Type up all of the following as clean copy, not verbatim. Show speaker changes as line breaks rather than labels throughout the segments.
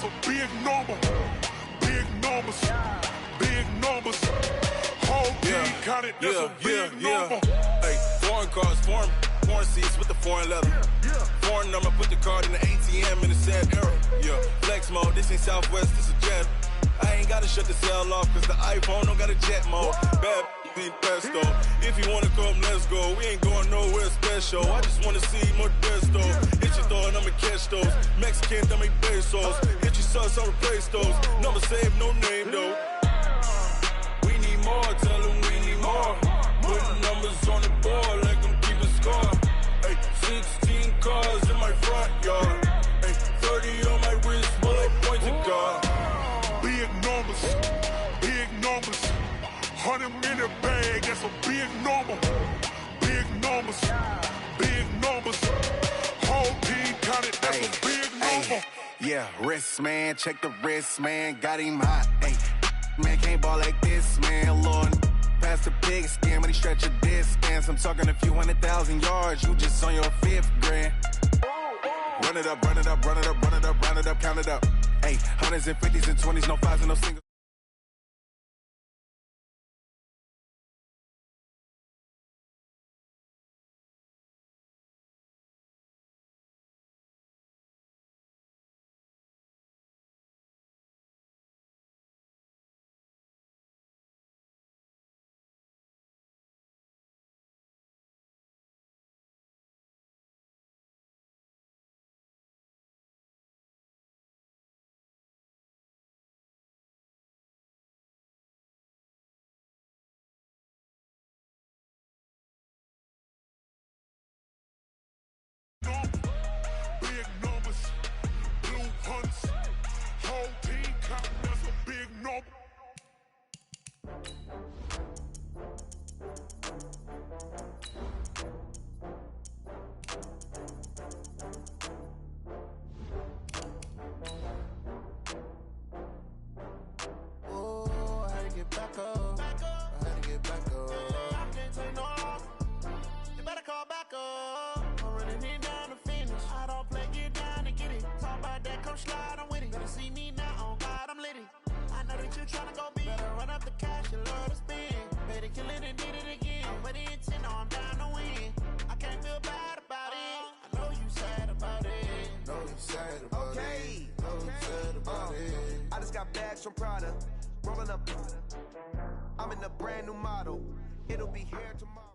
a big number. Big numbers. Big numbers. Whole team counted, that's a big number.
Hey, foreign cars, foreign seats with the foreign leather. Foreign number, put the card in the ATM in the sad era. Yeah, flex mode, this ain't Southwest, this a jet. I ain't gotta shut the cell off, cause the iPhone don't got a jet mode. Bad be pesto. If you wanna come, let's go. We ain't going nowhere special. I just wanna see more desto. Hit your throw and I'ma catch those. Mexican, dummy pesos. Hit your sus, I'll replace those. Number save, no name though. We need more, tell them we need more. Putting numbers on the board, like them keep a score. Hey, 16 cars in my front yard. Hey, 30 on my wrist, bullet pointed guard.
Big numbers, big numbers. 100 minute bag, that's a big number. Big numbers, big numbers. Whole team counted, that's a big number.
Yeah, wrist man, check the wrist man, got him hot. Hey, man can't ball like this, man. Lord, past the pig skin when he stretch a distance. I'm talking a few 100,000 yards, you just on your 5th grand. Run it up, run it up, run it up, run it up, round it up, count it up. Hey, hundreds and 50s and 20s, no 5s and no singles.
Big numbers, blue hunts, whole team counting, that's a big number.
Oh, I had to get back up. I had to get back up. I can't take no loss. You better call back up. I'm running it down to finish. I don't play, get down and get it. Talk about that, come slide, I'm with it. Better see me now, on God, I'm litty. I know that you tryna go big. Better run up the cash, you love to spend. Better kill it and did it again. I'm with the intent, no, I'm down to win. I can't feel bad about it. I know you sad about it. Know you sad about it. Know you sad about it.
I just got bags from Prada, rolling up. I'm in a brand new model. It'll be here tomorrow.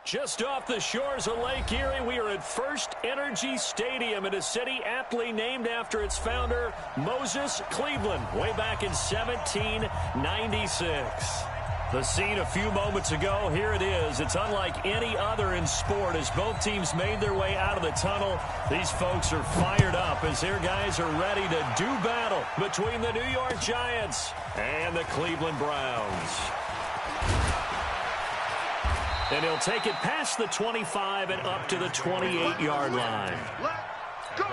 Just off the shores of Lake Erie, we are at First Energy Stadium in a city aptly named after its founder, Moses Cleveland, way back in 1796. The scene a few moments ago, here it is. It's unlike any other in sport as both teams made their way out of the tunnel. These folks are fired up as their guys are ready to do battle between the New York Giants and the Cleveland Browns. And he'll take it past the 25 and up to the 28-yard line.
Let's go!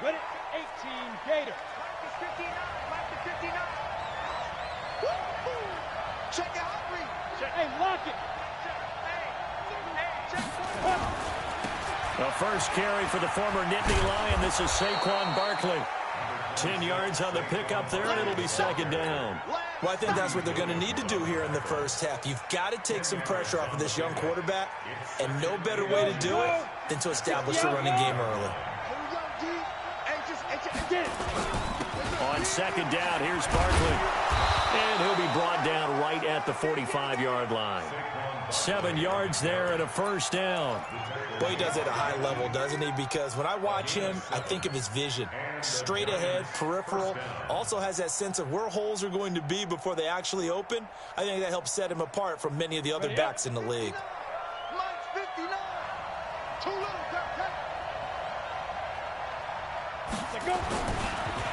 Ready, 18, Gator.
Mark the 59, mark the 59. Woo-hoo! Check it out, Reed.
Hey, lock it.
The first carry for the former Nittany Lion. This is Saquon Barkley. 10 yards on the pickup there, and it'll be second down.
Well, I think that's what they're going to need to do here in the first half. You've got to take some pressure off of this young quarterback, and no better way to do it than to establish the running game early.
On second down, here's Barkley. And he'll be brought down right at the 45-yard line. 7 yards there and a first down.
Boy, he does it at a high level, doesn't he? Because when I watch him, I think of his vision. Straight ahead, peripheral. Also has that sense of where holes are going to be before they actually open. I think that helps set him apart from many of the other backs in the league.
Mike's 59. Too little,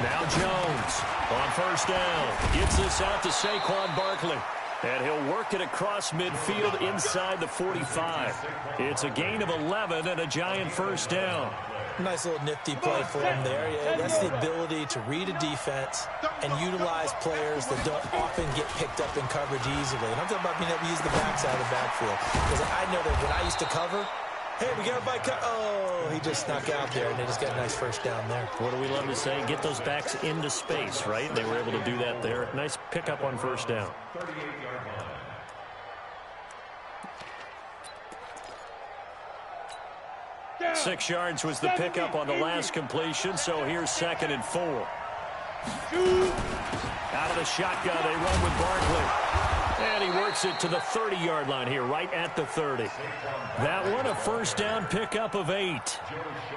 Now Jones on first down. Gets this out to Saquon Barkley. And he'll work it across midfield inside the 45. It's a gain of 11 and a Giant first down.
Nice little nifty play for him there. Yeah, that's the ability to read a defense and utilize players that don't often get picked up in coverage easily. And I'm talking about being able to use the backside of the backfield. Because I know that when I used to cover, hey, we got everybody cut. Oh, he just snuck out there, and they just got a nice first down there.
What do we love to say? Get those backs into space, right? They were able to do that there. Nice pickup on first down. 6 yards was the pickup on the last completion, so here's 2nd and 4. Out of the shotgun, they run with Barkley. And he works it to the 30-yard line here, right at the 30. That one, a first down pickup of 8.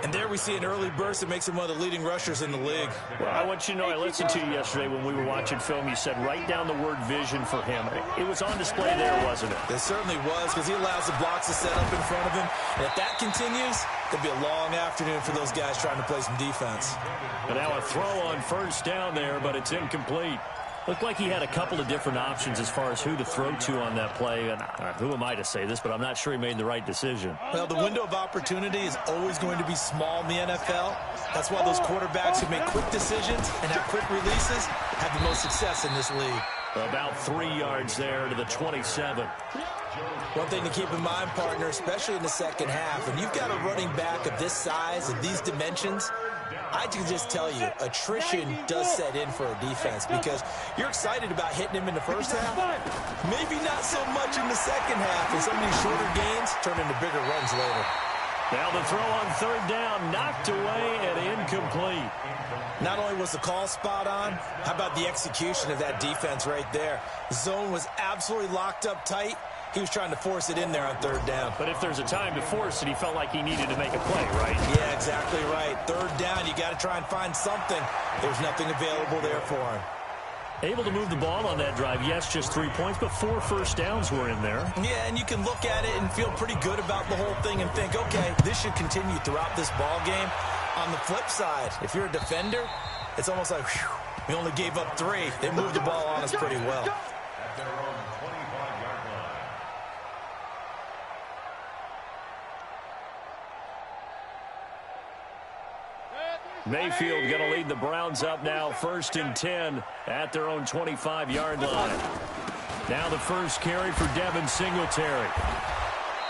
And there we see an early burst that makes him one of the leading rushers in the league.
Well, I want you to know, I listened to you yesterday when we were watching film. You said write down the word vision for him. It was on display there, wasn't it?
It certainly was, because he allows the blocks to set up in front of him. And if that continues, it'll be a long afternoon for those guys trying to play some defense.
And now a throw on first down there, but it's incomplete. Looked like he had a couple of different options as far as who to throw to on that play. And who am I to say this, but I'm not sure he made the right decision.
Well, the window of opportunity is always going to be small in the NFL. That's why those quarterbacks who make quick decisions and have quick releases have the most success in this league.
About 3 yards there to the 27.
One thing to keep in mind, partner, especially in the second half, when you've got a running back of this size and these dimensions, I can just tell you, attrition does set in for a defense because you're excited about hitting him in the first half. Maybe not so much in the second half, and some of these shorter gains turn into bigger runs later.
Now the throw on third down, knocked away and incomplete.
Not only was the call spot on, how about the execution of that defense right there? The zone was absolutely locked up tight. He was trying to force it in there on third down.
But if there's a time to force it, he felt like he needed to make a play, right?
Yeah, exactly right. Third down, you got to try and find something. There's nothing available there for him.
Able to move the ball on that drive. Yes, just 3 points, but 4 first downs were in there.
Yeah, and you can look at it and feel pretty good about the whole thing and think, okay, this should continue throughout this ball game. On the flip side, if you're a defender, it's almost like, whew, we only gave up 3. They moved the ball on us pretty well.
Mayfield going to lead the Browns up now, 1st and 10 at their own 25-yard line. Now the first carry for Devin Singletary.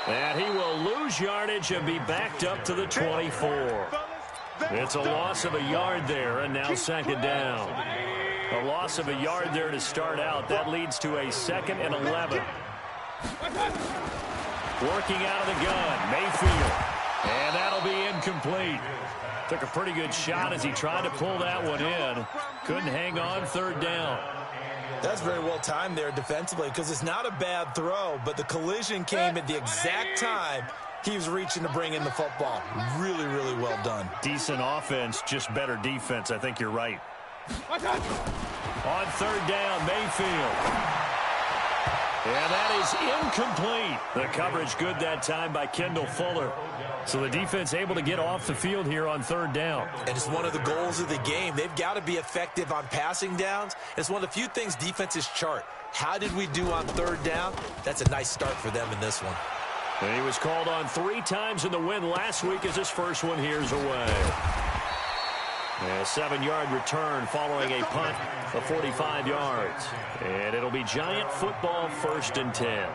And he will lose yardage and be backed up to the 24. It's a loss of a yard there, and now 2nd down. A loss of a yard there to start out. That leads to a 2nd and 11. Working out of the gun, Mayfield. And that'll be incomplete. Took a pretty good shot as he tried to pull that one in. Couldn't hang on, 3rd down.
That's very well timed there defensively because it's not a bad throw, but the collision came at the exact time he was reaching to bring in the football. Really, really well done.
Decent offense, just better defense. I think you're right. On 3rd down, Mayfield. And that is incomplete. The coverage good that time by Kendall Fuller. So the defense able to get off the field here on 3rd down.
And it's one of the goals of the game. They've got to be effective on passing downs. It's one of the few things defenses chart. How did we do on 3rd down? That's a nice start for them in this one.
And he was called on 3 times in the win last week as his first one here's away. A 7-yard return following a punt of 45 yards. And it'll be Giant football, 1st and 10.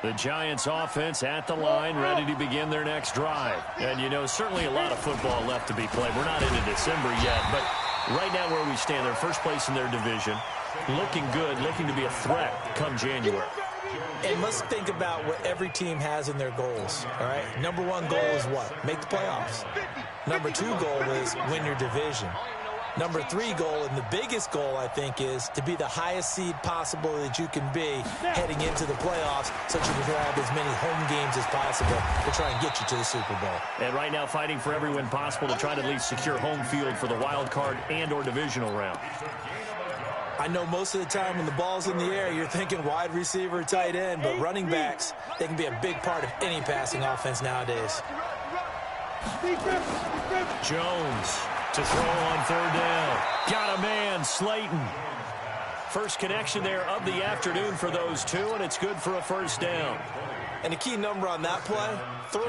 The Giants offense at the line, ready to begin their next drive. And, you know, certainly a lot of football left to be played. We're not into December yet, but right now where we stand, they're first place in their division. Looking good, looking to be a threat come January.
And let's think about what every team has in their goals, all right? Number 1 goal is what? Make the playoffs. Number 2 goal is win your division. Number 3 goal, and the biggest goal, I think, is to be the highest seed possible that you can be heading into the playoffs so that you can have as many home games as possible to try and get you to the Super Bowl.
And right now fighting for every win possible to try to at least secure home field for the wild card and or divisional round.
I know most of the time when the ball's in the air, you're thinking wide receiver, tight end, but running backs, they can be a big part of any passing offense nowadays.
Jones to throw on 3rd down. Got a man, Slayton. first connection there of the afternoon for those two, and it's good for a first down.
And the key number on that play, 3.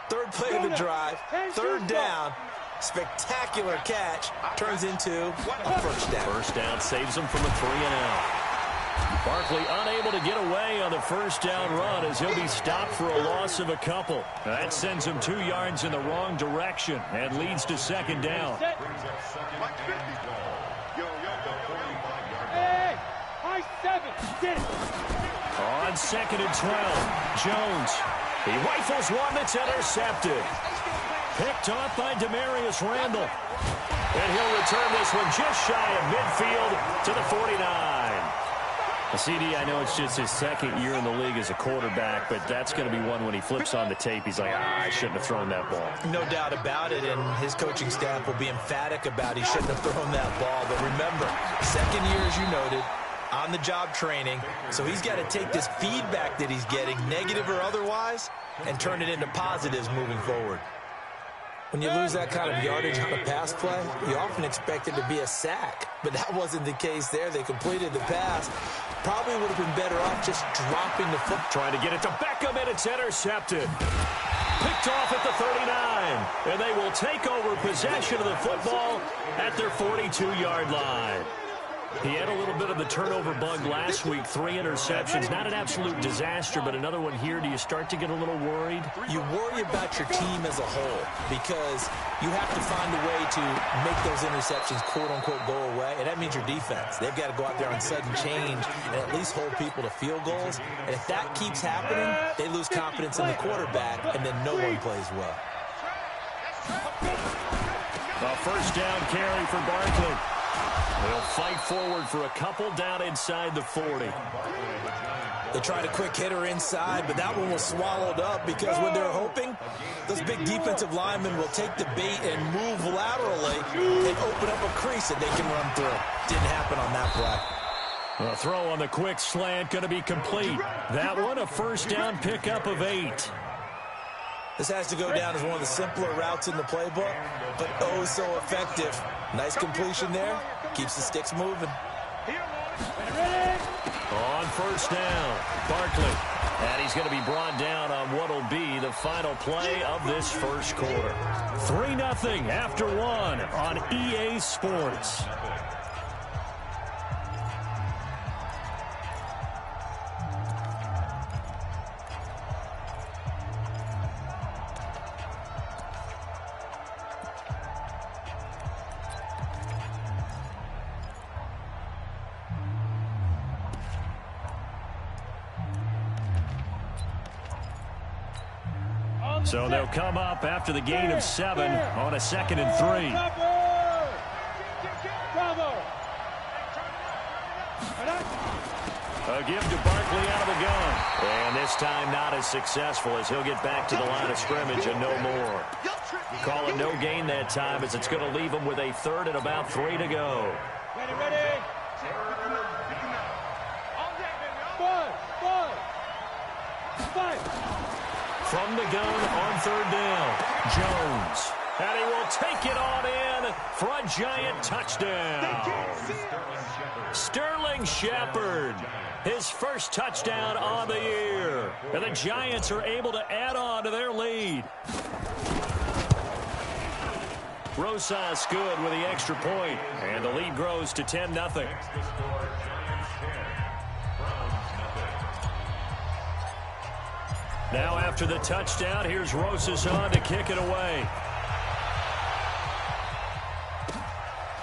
Third play of the drive, third down, spectacular catch, turns into a first down.
First down saves him from a 3-and-out. Barkley unable to get away on the first down run as he'll be stopped for a loss of a couple. That sends him 2 yards in the wrong direction and leads to second down.
Hey, high 7, get it.
On second and 12, Jones. He rifles one that's intercepted. Picked off by Demarius Randall. And he'll return this one just shy of midfield to the 49. CD, I know it's just his second year in the league as a quarterback, but that's going to be one when he flips on the tape, he's like, I shouldn't have thrown that ball.
No doubt about it, and his coaching staff will be emphatic about he shouldn't have thrown that ball. But remember, second year, as you noted, on-the-job training, so he's got to take this feedback that he's getting, negative or otherwise, and turn it into positives moving forward. When you lose that kind of yardage on a pass play, you often expect it to be a sack. But that wasn't the case there. They completed the pass. Probably would have been better off just dropping the foot.
Trying to get it to Beckham, and it's intercepted. Picked off at the 39. And they will take over possession of the football at their 42-yard line. He had a little bit of the turnover bug last week, 3 interceptions. Not an absolute disaster, but another one here. Do you start to get a little worried?
You worry about your team as a whole because you have to find a way to make those interceptions, quote-unquote, go away, and that means your defense. They've got to go out there on sudden change and at least hold people to field goals. And if that keeps happening, they lose confidence in the quarterback, and then no one plays well.
A first down carry for Barkley. They'll fight forward for a couple down inside the 40.
They tried a quick hitter inside, but that one was swallowed up because what they're hoping, those big defensive linemen will take the bait and move laterally and open up a crease that they can run through. Didn't happen on that play.
A throw on the quick slant going to be complete. That one a first down pickup of 8.
This has to go down as one of the simpler routes in the playbook, but oh so effective. Nice completion there. Keeps the sticks moving.
On first down, Barkley. And he's going to be brought down on what will be the final play of this first quarter. 3-0 after 1 on EA Sports. So they'll come up after the gain of 7 on a 2nd and 3. A give to Barkley out of the gun. And this time not as successful as he'll get back to the line of scrimmage and no more. Call it no gain that time as it's going to leave him with a 3rd and about 3 to go.
Ready. Five.
From the gun on 3rd down, Jones. And he will take it on in for a giant touchdown. Sterling Shepard, his first touchdown on the year. And the Giants are able to add on to their lead. Rosas good with the extra point, and the lead grows to 10-0. Now after the touchdown, here's Rosas on to kick it away.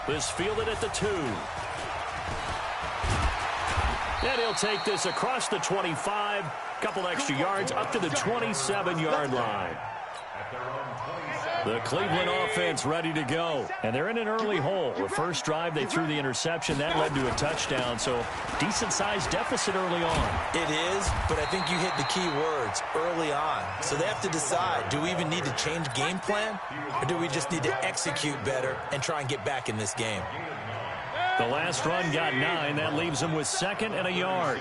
This fielded at the 2. And he'll take this across the 25, couple extra yards up to the 27-yard line. The Cleveland offense ready to go. And they're in an early hole. The first drive, they threw the interception. That led to a touchdown. So decent-sized deficit early on.
It is, but I think you hit the key words, early on. So they have to decide, do we even need to change game plan? Or do we just need to execute better and try and get back in this game?
The last run got 9. That leaves him with 2nd and a yard.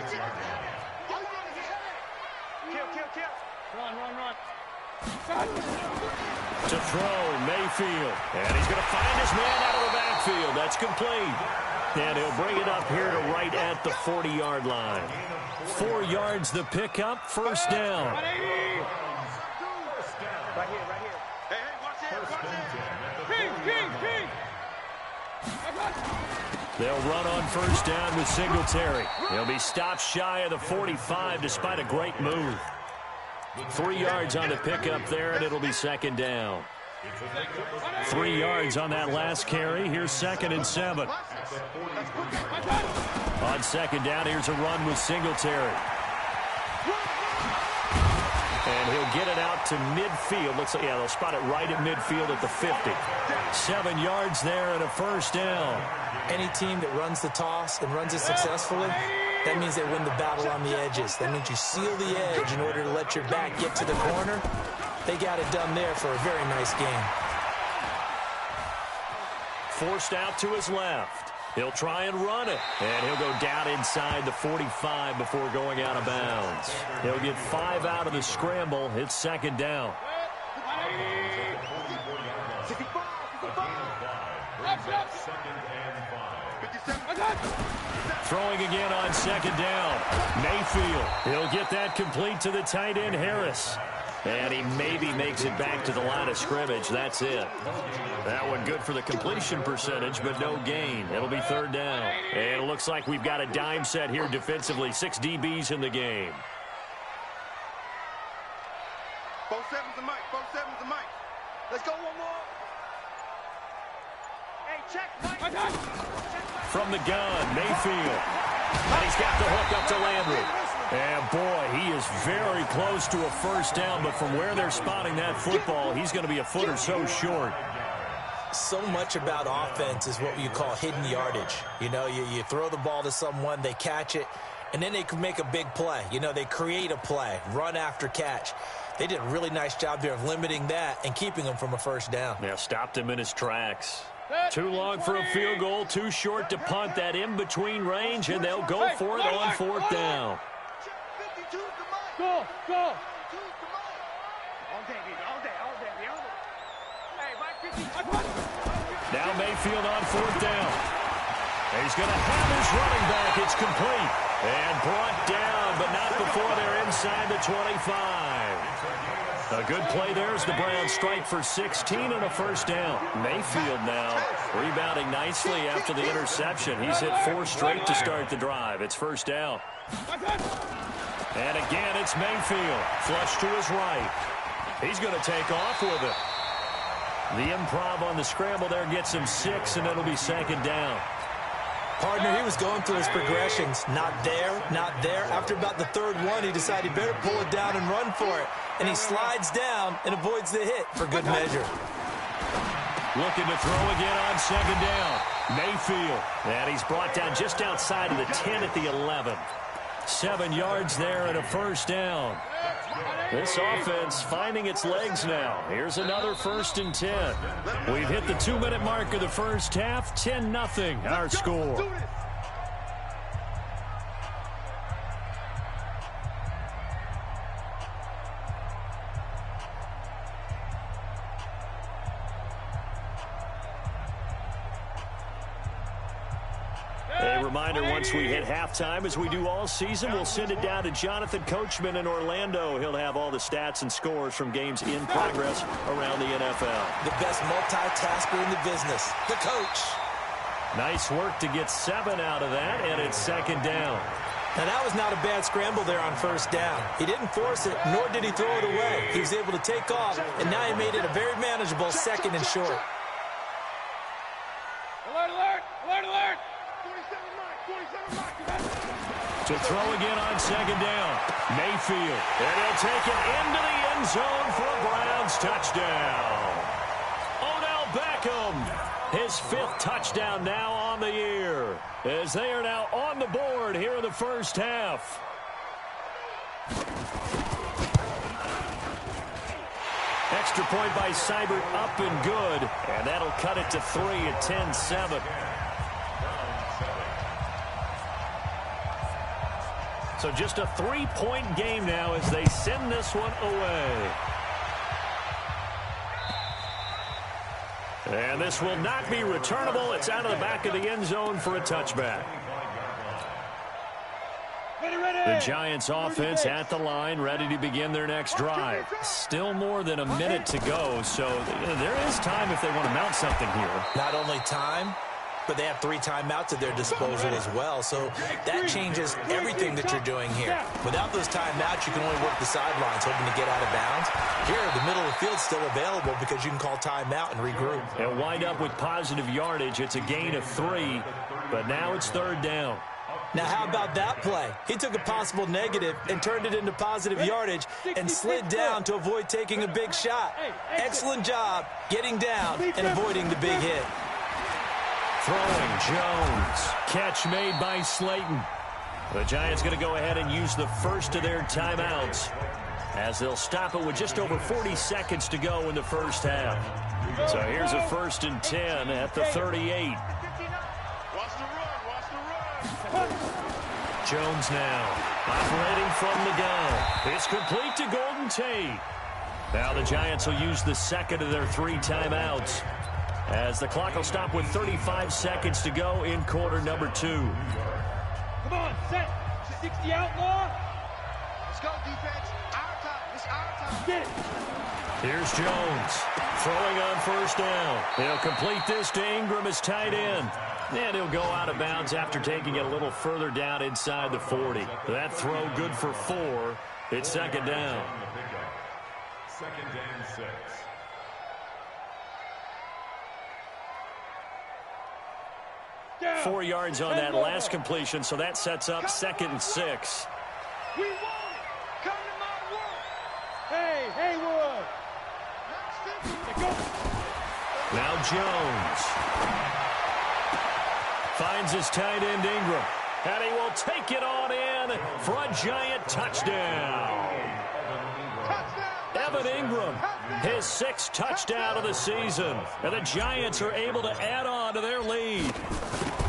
Run.
To throw, Mayfield. And he's going to find his man out of the backfield. That's complete. And he'll bring it up here to right at the 40-yard line. 4 yards the pickup, first down.
Right here. Hey, watch it. King.
They'll run on first down with Singletary. He'll be stopped shy of the 45 despite a great move. 3 yards on the pickup there, and it'll be second down. 3 yards on that last carry. Here's 2nd and 7. On second down, here's a run with Singletary. And he'll get it out to midfield. Looks like, yeah, they'll spot it right at midfield at the 50. 7 yards there and a first down.
Any team that runs the toss and runs it successfully, that means they win the battle on the edges. That means you seal the edge in order to let your back get to the corner. They got it done there for a very nice game.
Forced out to his left. He'll try and run it. And he'll go down inside the 45 before going out of bounds. He'll get 5 out of the scramble. It's second down. Throwing again on second down. Mayfield. He'll get that complete to the tight end, Harris. And he maybe makes it back to the line of scrimmage. That's it. That one good for the completion percentage, but no gain. It'll be third down. And it looks like we've got a dime set here defensively. 6 DBs in the game.
4-7's the mic. 4-7's the mic. Let's go one more. Hey, check, Mike.
From the gun, Mayfield. And he's got the hook up to Landry. And, boy, he is very close to a first down, but from where they're spotting that football, he's going to be a foot or so short.
So much about offense is what you call hidden yardage. You know, you throw the ball to someone, they catch it, and then they can make a big play. You know, they create a play, run after catch. They did a really nice job there of limiting that and keeping him from a first down.
Yeah, stopped him in his tracks. Too long for a field goal, too short to punt. That in-between range, and they'll go for it on fourth down.
Go.
All day.
Now Mayfield on fourth down. He's going to have his running back. It's complete. And brought down, but not before they're inside the 25. A good play there as the Browns strike for 16 and a first down. Mayfield now rebounding nicely after the interception. He's hit 4 straight to start the drive. It's first down. And again, it's Mayfield. Flush to his right. He's going to take off with it. The improv on the scramble there gets him 6, and it'll be second down.
Partner, he was going through his progressions. Not there, not there. After about the third one, he decided he better pull it down and run for it. And he slides down and avoids the hit for good measure.
Looking to throw again on second down. Mayfield. And he's brought down just outside of the 10 at the 11. 7 yards there and a first down. This offense finding its legs now. Here's another 1st and 10. We've hit the 2-minute mark of the first half. 10-0 our score. A reminder, once we hit halftime, as we do all season, we'll send it down to Jonathan Coachman in Orlando. He'll have all the stats and scores from games in progress around the NFL.
The best multitasker in the business, the coach.
Nice work to get 7 out of that, and it's second down.
Now, that was not a bad scramble there on first down. He didn't force it, nor did he throw it away. He was able to take off, and now he made it a very manageable 2nd and short.
Alert, alert, alert, alert.
To throw again on second down. Mayfield. And he'll take it into the end zone for a Browns touchdown. Odell Beckham, his 5th touchdown now on the year, as they are now on the board here in the first half. Extra point by Seibert, up and good, and that'll cut it to 3 at 10-7. So just a 3-point game now as they send this one away. And this will not be returnable. It's out of the back of the end zone for a touchback. The Giants offense at the line, ready to begin their next drive. Still more than a minute to go, so there is time if they want to mount something here.
Not only time, but they have 3 timeouts at their disposal as well, so that changes everything that you're doing here. Without those timeouts, you can only work the sidelines, hoping to get out of bounds. Here, the middle of the field's still available because you can call timeout and regroup.
And wind up with positive yardage. It's a gain of 3, but now it's 3rd down.
Now, how about that play? He took a possible negative and turned it into positive yardage and slid down to avoid taking a big shot. Excellent job getting down and avoiding the big hit.
Throwing Jones. Catch made by Slayton. The Giants going to go ahead and use the first of their timeouts as they'll stop it with just over 40 seconds to go in the first half. So here's a 1st and 10 at the 38. Jones now operating from the gun. It's complete to Golden Tate. Now the Giants will use the second of their 3 timeouts as the clock will stop with 35 seconds to go in quarter number 2.
Come on, set. 60 outlaw. Let's go, defense. Our time. It's our time. Get it.
Here's Jones throwing on 1st down. He'll complete this to Ingram as tight end. And he'll go out of bounds after taking it a little further down inside the 40. That throw good for 4. It's 2nd down.
2nd and 6.
Down.
4 yards on that last completion, so that sets up 2nd and 6.
We want it. Come to my world. Hey, Haywood.
Now Jones finds his tight end Ingram, and he will take it on in for a Giant touchdown. Evan Ingram, his 6th touchdown of the season, and the Giants are able to add on to their lead.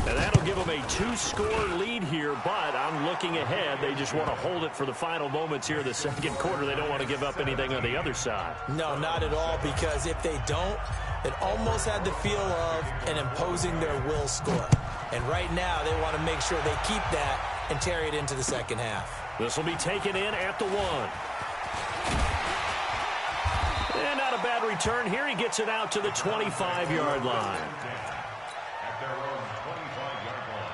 And that'll give them a 2-score lead here, but I'm looking ahead. They just want to hold it for the final moments here in the 2nd quarter. They don't want to give up anything on the other side.
No, not at all, because if they don't, it almost had the feel of an imposing their will score. And right now, they want to make sure they keep that and carry it into the 2nd half.
This will be taken in at the 1. And not a bad return here. He gets it out to the 25-yard line.
At their own 25-yard line.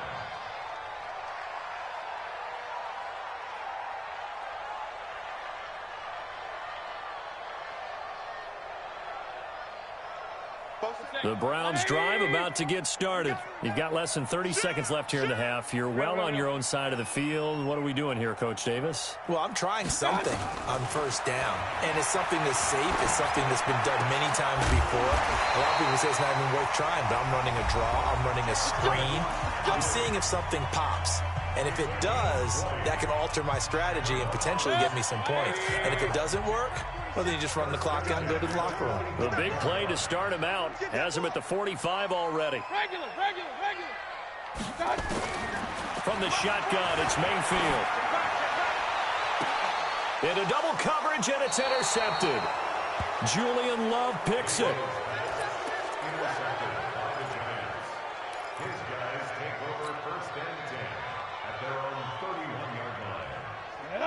The Browns drive about to get started. You've got less than 30 seconds left here in the half. You're well on your own side of the field. What are we doing here, Coach Davis?
Well, I'm trying something on 1st down, and it's something that's safe. It's something that's been done many times before. A lot of people say it's not even worth trying, but I'm running a draw. I'm running a screen. I'm seeing if something pops. And if it does, that can alter my strategy and potentially get me some points. And if it doesn't work, well, then you just run the clock out and go to the locker room.
The big play to start him out has him at the 45 already.
Regular.
From the shotgun, it's Mayfield. Into double coverage, and it's intercepted. Julian Love picks it.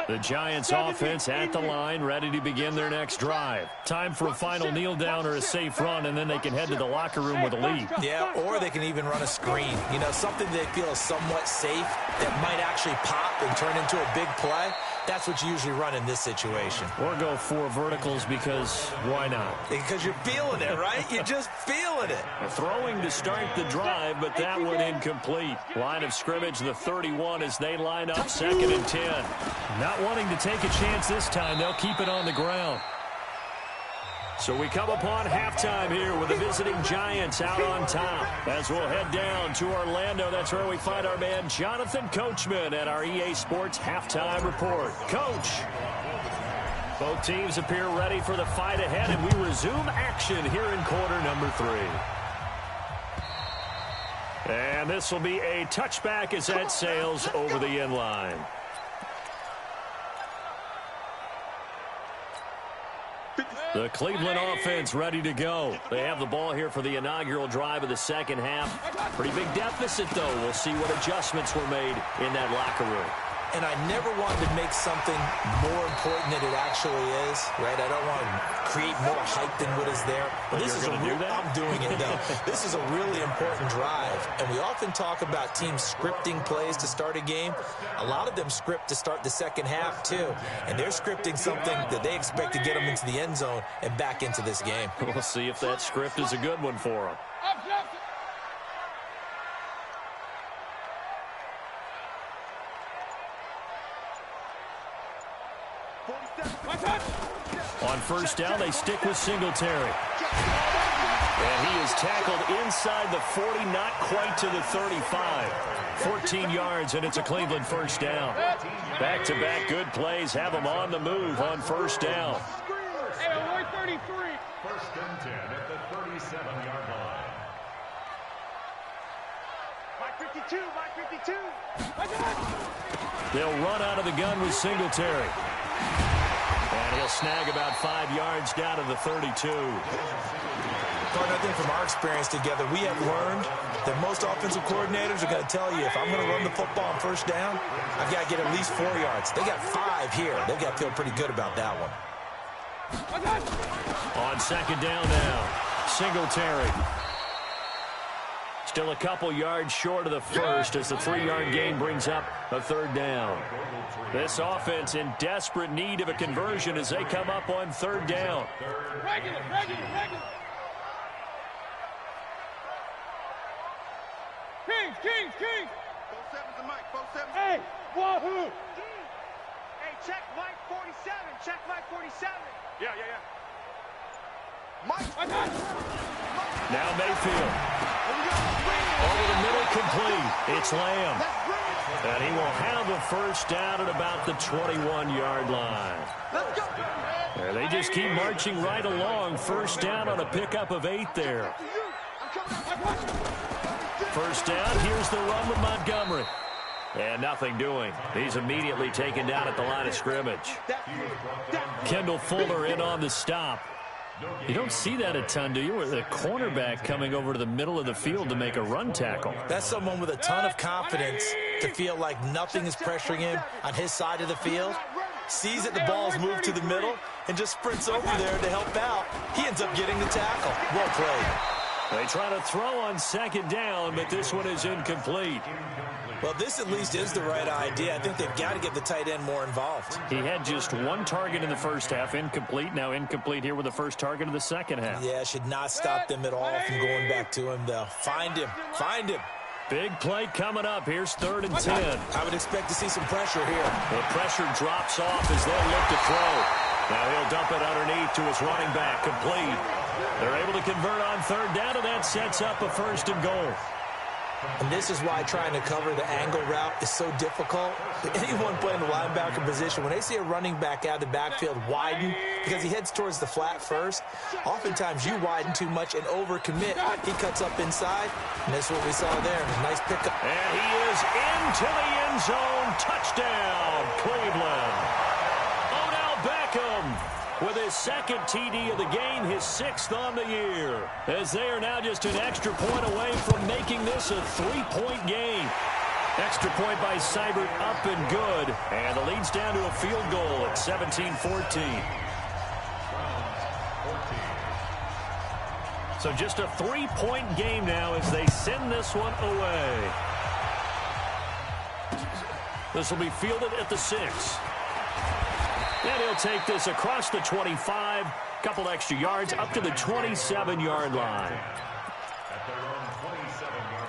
The Giants offense at the line, ready to begin their next drive. Time for a final kneel down or a safe run, and then they can head to the locker room with a lead.
Yeah, or they can even run a screen. You know, something they feel is somewhat safe that might actually pop and turn into a big play. That's what you usually run in this situation.
Or go 4 verticals because why not?
Because you're feeling it, right? You're just feeling it.
Throwing to start the drive, but that one incomplete. Line of scrimmage, the 31 as they line up 2nd and 10. Not wanting to take a chance this time. They'll keep it on the ground. So we come upon halftime here with the visiting Giants out on top. As we'll head down to Orlando, that's where we find our man Jonathan Coachman at our EA Sports Halftime Report. Coach, both teams appear ready for the fight ahead, and we resume action here in quarter number 3. And this will be a touchback as that sails over the end line. The Cleveland offense ready to go. They have the ball here for the inaugural drive of the second half. Pretty big deficit, though. We'll see what adjustments were made in that locker room.
And I never wanted to make something more important than it actually is, right? I don't want to create more hype than what is there. But this is I'm doing it, though. This is a really important drive. And we often talk about teams scripting plays to start a game. A lot of them script to start the second half, too. And they're scripting something that they expect to get them into the end zone and back into this game.
We'll see if that script is a good one for them. On first down, they stick with Singletary. And he is tackled inside the 40, not quite to the 35. 14 yards, and it's a Cleveland first down. Back-to-back good plays have them on the move on first down.
Hey, 133.
First and 10 at the 37-yard line.
Mike 52, Mike 52.
They'll run out of the gun with Singletary. And he'll snag about 5 yards down to the 32.
I think from our experience together, we have learned that most offensive coordinators are going to tell you, if I'm going to run the football on first down, I've got to get at least 4 yards. They got 5 here. They've got to feel pretty good about that one.
On second down now, Singletary. Still a couple yards short of the first as the 3-yard gain brings up a third down. This offense in desperate need of a conversion as they come up on third down.
Regular. Kings.
4-7's the mic, 4-7.
Hey, wahoo. Hey, check Mike 47. Check Mike 47. Yeah. Mike.
Now Mayfield. Over the middle, complete. It's Lamb. And he will have a first down at about the 21-yard line.
Let's go.
And they just keep marching right along. First down on a pickup of 8 there. First down, here's the run with Montgomery. And nothing doing. He's immediately taken down at the line of scrimmage. Kendall Fuller in on the stop. You don't see that a ton, do you? With a cornerback coming over to the middle of the field to make a run tackle.
That's someone with a ton of confidence to feel like nothing is pressuring him on his side of the field. Sees that the ball's moved to the middle and just sprints over there to help out. He ends up getting the tackle. Well played.
They try to throw on second down, but this one is incomplete.
Well, this at least is the right idea. I think they've got to get the tight end more involved.
He had just 1 target in the first half, incomplete. Now incomplete here with the first target of the second half.
Yeah, should not stop them at all from going back to him, though. Find him.
Big play coming up. Here's 3rd and 10.
I would expect to see some pressure here.
The pressure drops off as they'll look to throw. Now he'll dump it underneath to his running back, complete. They're able to convert on 3rd down, and that sets up a 1st and goal.
And this is why trying to cover the angle route is so difficult. Anyone playing the linebacker position, when they see a running back out of the backfield widen because he heads towards the flat first, oftentimes you widen too much and overcommit. He cuts up inside, and that's what we saw there. Nice pickup.
And he is into the end zone. Touchdown, Cleveland. Odell Beckham with his 2nd TD of the game, his 6th on the year, as they are now just an extra point away from making this a 3-point game. Extra point by Seibert, up and good, and the lead's down to a field goal at 17-14. So just a 3-point game now as they send this one away. This will be fielded at the 6. And he'll take this across the 25, couple extra yards, up to the 27-yard line.
At their own 27-yard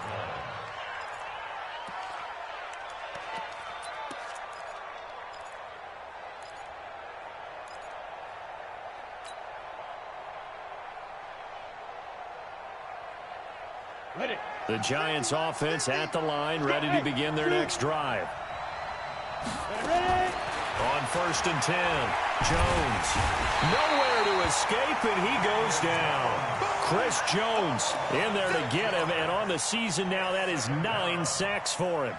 line.
Ready.
The Giants offense at the line, ready to begin their next drive.
Ready.
On 1st and 10, Jones. Nowhere to escape, and he goes down. Chris Jones in there to get him, and on the season now, that is 9 sacks for him.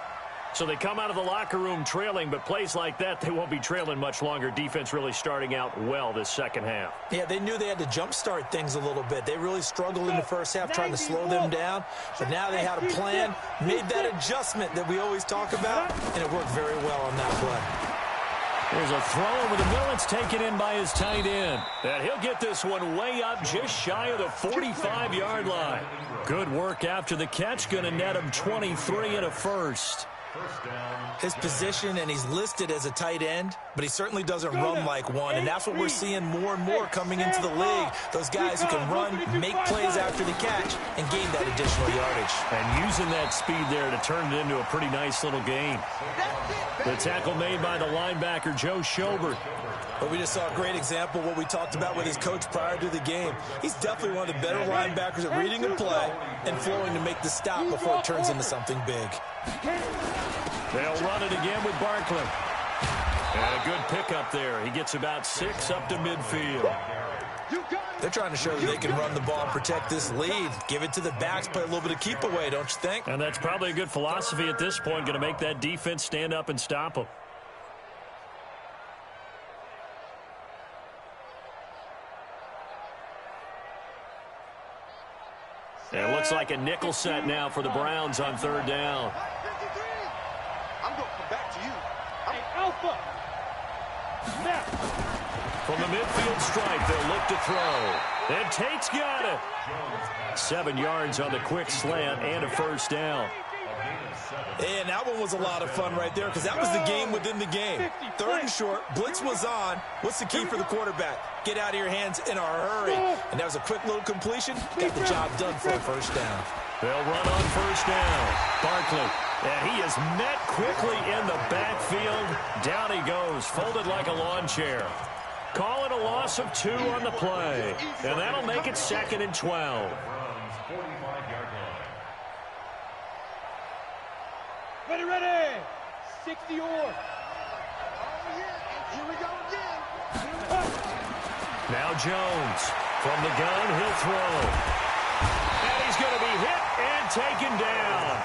So they come out of the locker room trailing, but plays like that, they won't be trailing much longer. Defense really starting out well this second half.
Yeah, they knew they had to jumpstart things a little bit. They really struggled in the first half trying to slow them down, but now they had a plan, made that adjustment that we always talk about, and it worked very well on that play.
There's a throw over the middle. It's taken in by his tight end. And he'll get this one way up just shy of the 45-yard line. Good work after the catch. Going to net him 23 and a first.
His position, and he's listed as a tight end, but he certainly doesn't run like one, and that's what we're seeing more and more coming into the league. Those guys who can run, make plays after the catch, and gain that additional yardage.
And using that speed there to turn it into a pretty nice little gain. The tackle made by the linebacker, Joe Schobert.
But we just saw a great example of what we talked about with his coach prior to the game. He's definitely one of the better linebackers at reading a play and flowing to make the stop before it turns into something big.
They'll run it again with Barkley. And a good pickup there. He gets about 6 up to midfield.
They're trying to show that they can run the ball and protect this lead. Give it to the backs, play a little bit of keep away, don't you think?
And that's probably a good philosophy at this point, going to make that defense stand up and stop them. It looks like a nickel set now for the Browns on third down.
I'm going to come back to you. Hey, Alpha. Snap.
From the midfield stripe, they'll look to throw. And Tate's got it. 7 yards on the quick slant and a first down.
And that one was a lot of fun right there because that was the game within the game. Third and short, blitz was on. What's the key for the quarterback? Get out of your hands in a hurry. And that was a quick little completion. Got the job done for a first down.
They'll run on first down. Barkley. And he is met quickly in the backfield. Down he goes, folded like a lawn chair. Call it a loss of 2 on the play. And that'll make it 2nd and 12.
Ready, ready. 60 or. Oh, yeah. Here we go again.
Now Jones. From the gun, he'll throw. And he's going to be hit and taken down.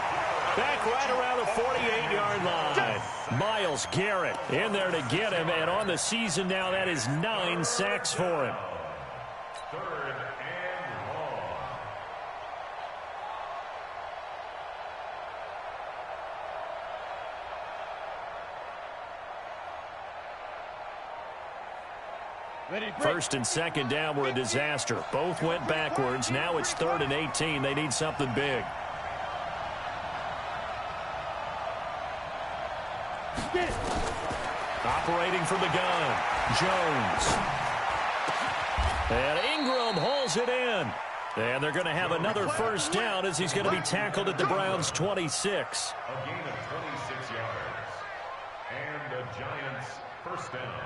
Back right around the 48-yard line. Myles Garrett in there to get him. And on the season now, that is 9 sacks for him.
Third and long.
First and second down were a disaster. Both went backwards. Now it's 3rd and 18. They need something big. Operating from the gun, Jones. And Ingram hauls it in. And they're going to have another first down as he's going to be tackled at the Browns' 26.
A gain of 26 yards. And the Giants first down.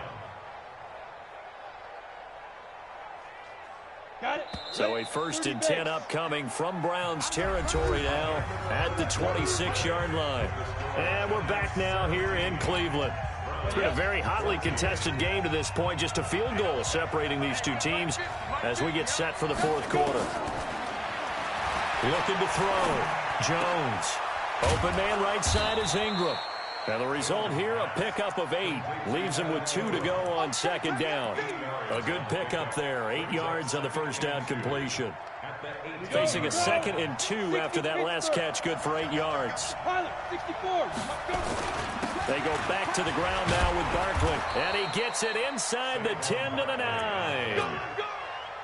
Got it.
So a 1st and 10 upcoming from Browns territory now at the 26-yard line. And we're back now here in Cleveland. It's been a very hotly contested game to this point. Just a field goal separating these two teams as we get set for the 4th quarter. Looking to throw. Jones. Open man right side is Ingram. And the result here, a pickup of 8. Leaves him with 2 to go on 2nd down. A good pickup there. 8 yards on the first down completion. Facing a 2nd and 2 after that last catch, good for 8 yards. They go back to the ground now with Barkley. And he gets it inside the 10 to the 9.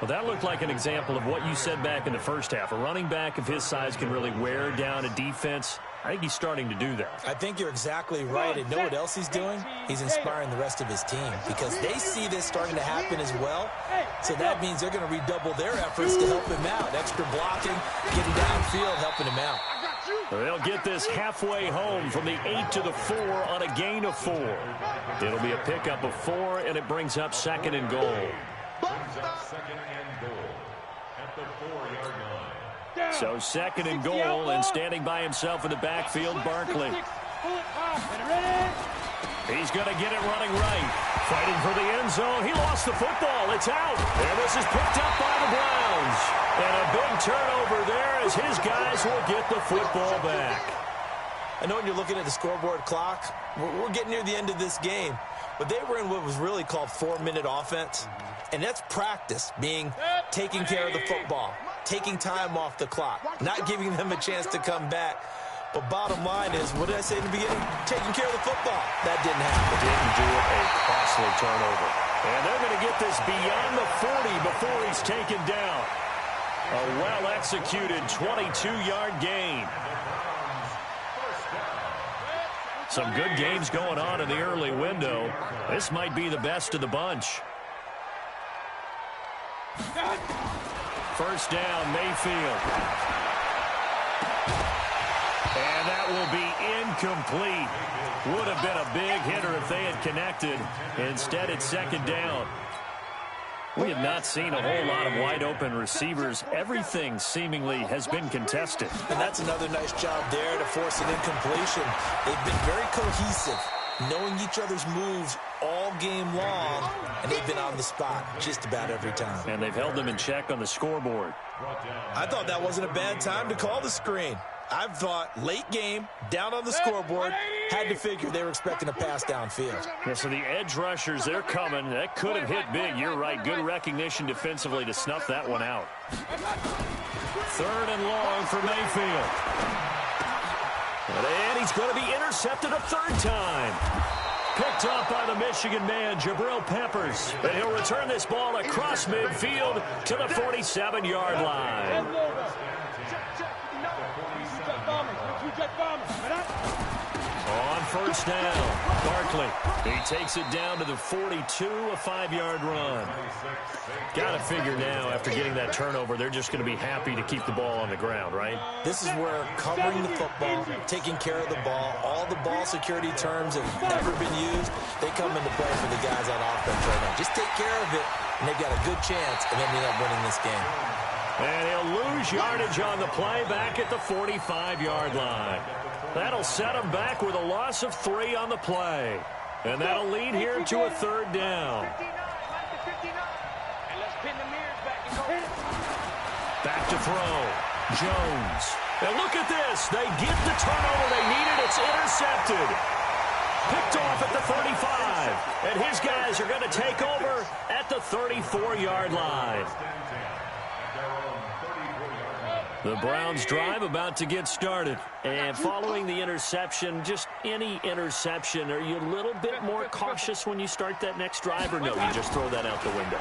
Well, that looked like an example of what you said back in the first half. A running back of his size can really wear down a defense. I think he's starting to do that.
I think you're exactly right. And know what else he's doing? He's inspiring the rest of his team because they see this starting to happen as well. So that means they're going to redouble their efforts to help him out. Extra blocking, getting downfield, helping him out.
They'll get this halfway home from the 8 to the 4 on a gain of 4. It'll be a pickup of 4, and it brings up 2nd and goal.
Brings up 2nd and goal at the 4-yard line.
So 2nd and goal, and standing by himself in the backfield, Barkley. He's going to get it running right. Fighting for the end zone. He lost the football. It's out. And this is picked up by the Browns. And a big turnover there as his guys will get the football back.
I know when you're looking at the scoreboard clock, we're getting near the end of this game, but they were in what was really called 4-minute offense, and that's practice, being taking care of the football, taking time off the clock, not giving them a chance to come back. But bottom line is, what did I say in the beginning? Taking care of the football. That didn't happen.
Didn't do it. A costly turnover. And they're going to get this beyond the 40 before he's taken down. A well-executed 22-yard gain. Some good games going on in the early window. This might be the best of the bunch. First down, Mayfield. And that will be incomplete. Would have been a big hitter if they had connected. Instead, it's second down. We have not seen a whole lot of wide-open receivers. Everything seemingly has been contested.
And that's another nice job there to force an incompletion. They've been very cohesive, knowing each other's moves all game long, and they've been on the spot just about every time.
And they've held them in check on the scoreboard.
I thought that wasn't a bad time to call the screen. I've thought late game, down on the scoreboard, had to figure they were expecting a pass downfield.
Yeah, so the edge rushers, they're coming. That could have hit big. You're right. Good recognition defensively to snuff that one out. Third and long for Mayfield. And he's going to be intercepted a third time. Picked up by the Michigan man, Jabril Peppers. And he'll return this ball across midfield to the 47-yard line. On first down, Barkley. He takes it down to the 42, a 5-yard run. Got to figure now, after getting that turnover, they're just going to be happy to keep the ball on the ground, right?
This is where covering the football, taking care of the ball, all the ball security terms have never been used. They come into play for the guys on offense right now. Just take care of it, and they've got a good chance of ending up winning this game. And
he'll lose yardage on the play back at the 45-yard line. That'll set him back with a loss of 3 on the play. And that'll lead here to a third down. Back to throw. Jones. And look at this. They get the turnover they needed. It's intercepted. Picked off at the 35. And his guys are going to take over at the 34-yard line. The Browns drive about to get started. And following the interception, just any interception, are you a little bit more cautious when you start that next drive, or no, you just throw that out the window?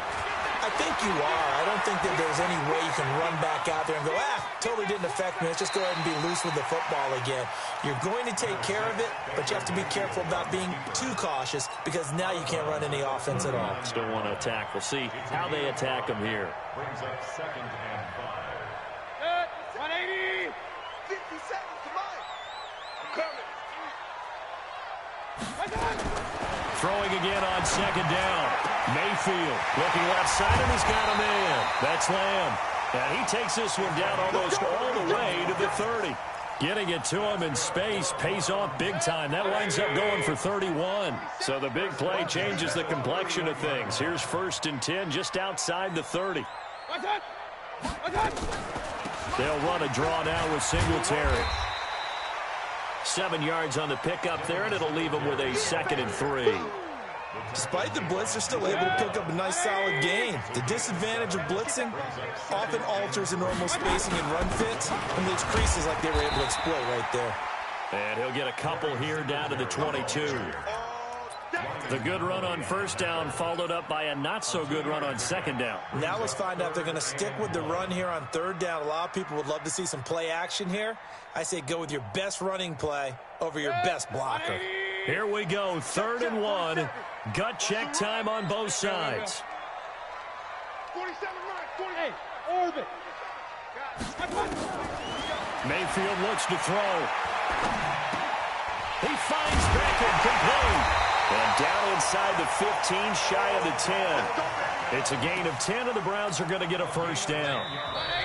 I think you are. I don't think that there's any way you can run back out there and go, totally didn't affect me. Let's just go ahead and be loose with the football again. You're going to take care of it, but you have to be careful about being too cautious because now you can't run any offense at all.
Still want to attack. We'll see how they attack them here.
Brings up second and 5.
180. 50 seconds to mine. I'm coming.
Throwing again on second down. Mayfield looking left side, and he's got a man. That's Lamb. And he takes this one down almost all the way to the 30. Getting it to him in space pays off big time. That winds up going for 31. So the big play changes the complexion of things. Here's first and 10 just outside the 30. They'll run a draw now with Singletary. 7 yards on the pickup there, and it'll leave them with a 2nd and 3.
Despite the blitz, they're still able to pick up a nice solid gain. The disadvantage of blitzing often alters the normal spacing and run fits, and those creases like they were able to exploit right there.
And he'll get a couple here down to the 22. The good run on first down followed up by a not-so-good run on second down.
Now let's find out if they're going to stick with the run here on third down. A lot of people would love to see some play action here. I say go with your best running play over your best blocker.
Here we go, 3rd and 1. Gut check time on both sides.
47 right, 48. Orbit.
Mayfield looks to throw. He finds Beckham complete. And down inside the 15, shy of the 10. It's a gain of 10, and the Browns are going to get a first down.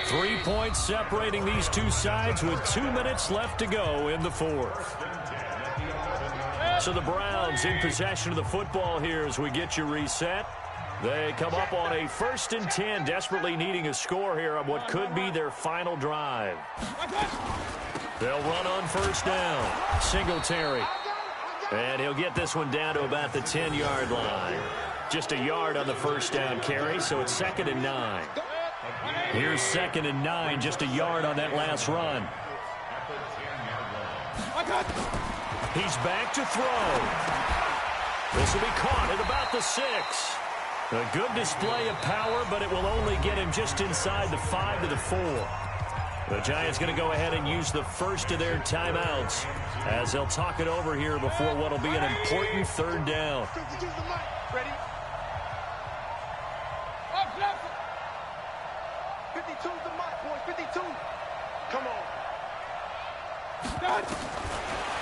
3 points separating these two sides with 2 minutes left to go in the fourth. So the Browns in possession of the football here as we get you reset. They come up on a 1st and 10, desperately needing a score here on what could be their final drive. They'll run on first down. Singletary. And he'll get this one down to about the 10-yard line. Just a yard on the first down carry, so it's 2nd and 9. Here's 2nd and 9, just a yard on that last run. He's back to throw. This will be caught at about the 6. A good display of power, but it will only get him just inside the 5 to the 4. The Giants going to go ahead and use the first of their timeouts as they'll talk it over here before what will be an important 3rd down.
Ready? 52's the mark, boys. 52. Come on.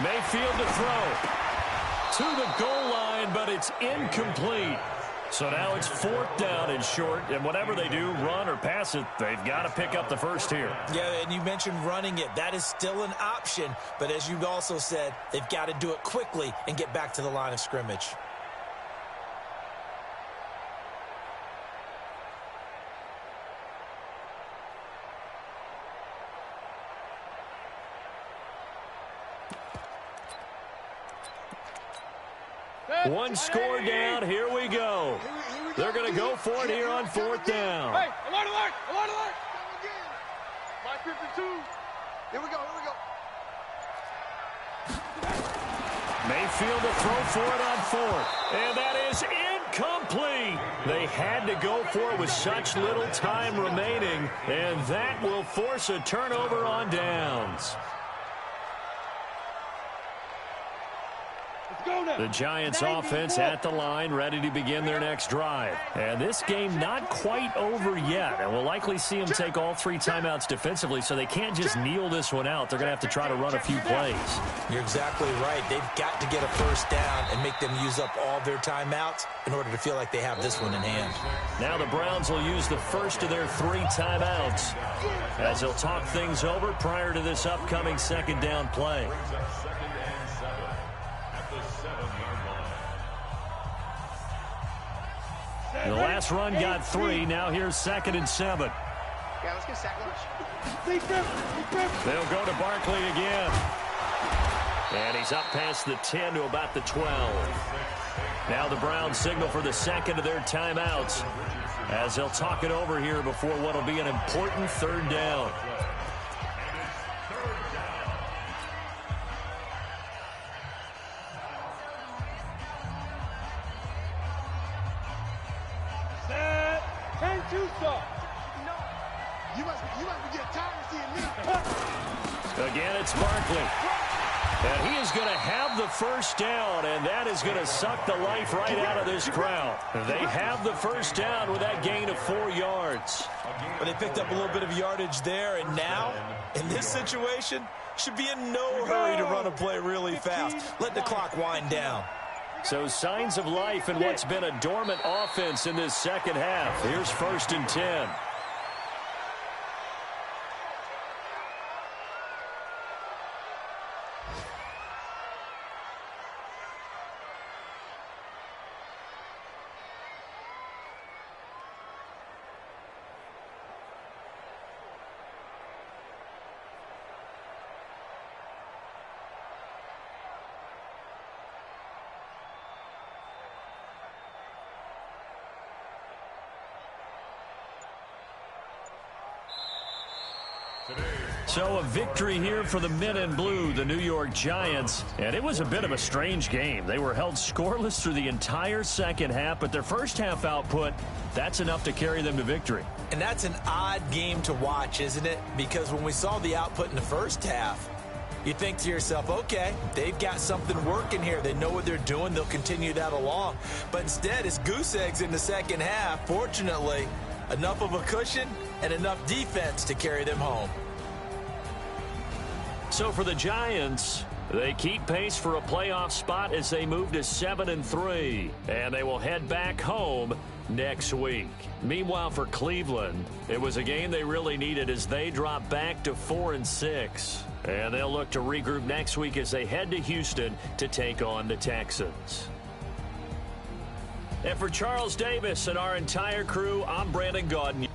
Mayfield to throw. To the goal line, but it's incomplete. So now it's 4th down and short, and whatever they do, run or pass it, they've got to pick up the first here.
Yeah, and you mentioned running it. That is still an option, but as you also said, they've got to do it quickly and get back to the line of scrimmage.
One score down. Here we go. They're going to go for it here on 4th down.
Hey, alert, alert, alert, alert. My 52. Here we go, here we go.
Mayfield to throw for it on 4th. And that is incomplete. They had to go for it with such little time remaining, and that will force a turnover on downs. The Giants offense at the line, ready to begin their next drive. And this game not quite over yet. And we'll likely see them take all 3 timeouts defensively, so they can't just kneel this one out. They're going to have to try to run a few plays.
You're exactly right. They've got to get a first down and make them use up all their timeouts in order to feel like they have this one in hand.
Now the Browns will use the first of their 3 timeouts as they'll talk things over prior to this upcoming 2nd down play. The last run got 3. Now here's 2nd and 7.
Yeah, let's get sack lunch.
They'll go to Barkley again. And he's up past the 10 to about the 12. Now the Browns signal for the 2nd of their timeouts as they'll talk it over here before what will be an important 3rd down. Again, it's Barkley. And he is going to have the first down, and that is going to suck the life right out of this crowd. They have the first down with that gain of 4 yards.
But they picked up a little bit of yardage there, and now, in this situation, should be in no hurry to run a play really fast. Let the clock wind down.
So signs of life in what's been a dormant offense in this 2nd half. Here's 1st and 10. So a victory here for the men in blue, the New York Giants. And it was a bit of a strange game. They were held scoreless through the entire 2nd half, but their first half output, that's enough to carry them to victory.
And that's an odd game to watch, isn't it? Because when we saw the output in the first half, you think to yourself, okay, they've got something working here. They know what they're doing. They'll continue that along. But instead, it's goose eggs in the 2nd half. Fortunately, enough of a cushion and enough defense to carry them home.
So for the Giants, they keep pace for a playoff spot as they move to 7-3, and they will head back home next week. Meanwhile, for Cleveland, it was a game they really needed as they drop back to 4-6, and they'll look to regroup next week as they head to Houston to take on the Texans. And for Charles Davis and our entire crew, I'm Brandon Gaudin.